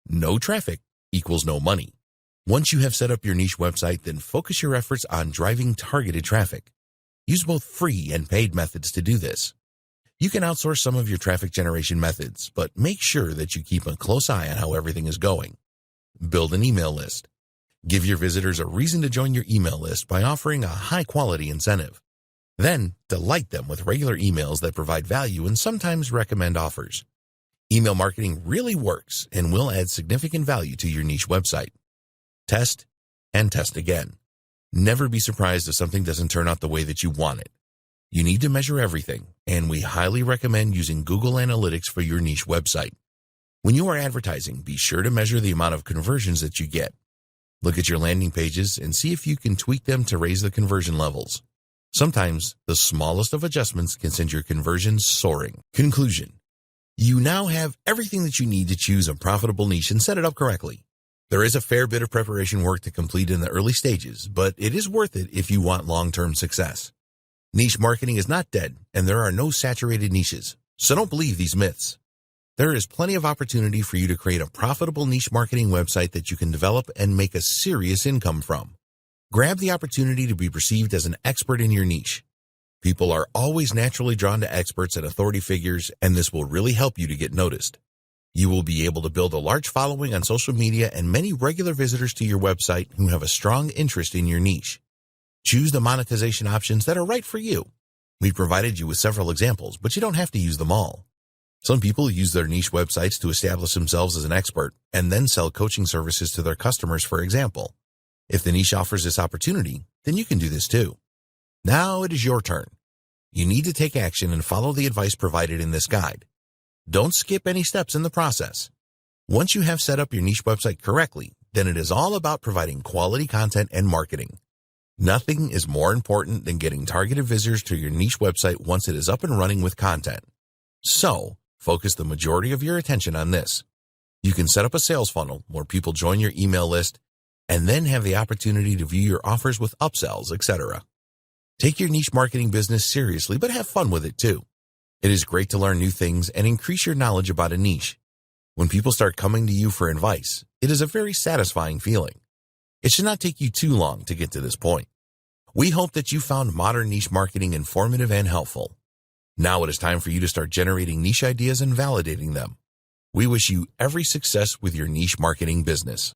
No traffic equals no money. Once you have set up your niche website, then focus your efforts on driving targeted traffic. Use both free and paid methods to do this. You can outsource some of your traffic generation methods, but make sure that you keep a close eye on how everything is going. Build an email list. Give your visitors a reason to join your email list by offering a high-quality incentive. Then, delight them with regular emails that provide value and sometimes recommend offers. Email marketing really works and will add significant value to your niche website. Test and test again. Never be surprised if something doesn't turn out the way that you want it. You need to measure everything, and we highly recommend using Google Analytics for your niche website. When you are advertising, be sure to measure the amount of conversions that you get. Look at your landing pages and see if you can tweak them to raise the conversion levels. Sometimes, the smallest of adjustments can send your conversions soaring. Conclusion. You now have everything that you need to choose a profitable niche and set it up correctly. There is a fair bit of preparation work to complete in the early stages, but it is worth it if you want long-term success. Niche marketing is not dead, and there are no saturated niches, so don't believe these myths. There is plenty of opportunity for you to create a profitable niche marketing website that you can develop and make a serious income from. Grab the opportunity to be perceived as an expert in your niche. People are always naturally drawn to experts and authority figures, and this will really help you to get noticed. You will be able to build a large following on social media and many regular visitors to your website who have a strong interest in your niche. Choose the monetization options that are right for you. We've provided you with several examples, but you don't have to use them all. Some people use their niche websites to establish themselves as an expert and then sell coaching services to their customers, for example. If the niche offers this opportunity, then you can do this too. Now it is your turn. You need to take action and follow the advice provided in this guide. Don't skip any steps in the process. Once you have set up your niche website correctly, then it is all about providing quality content and marketing. Nothing is more important than getting targeted visitors to your niche website once it is up and running with content. So, focus the majority of your attention on this. You can set up a sales funnel where people join your email list and then have the opportunity to view your offers with upsells, etc. Take your niche marketing business seriously, but have fun with it too. It is great to learn new things and increase your knowledge about a niche. When people start coming to you for advice, it is a very satisfying feeling. It should not take you too long to get to this point. We hope that you found Modern Niche Marketing informative and helpful. Now it is time for you to start generating niche ideas and validating them. We wish you every success with your niche marketing business.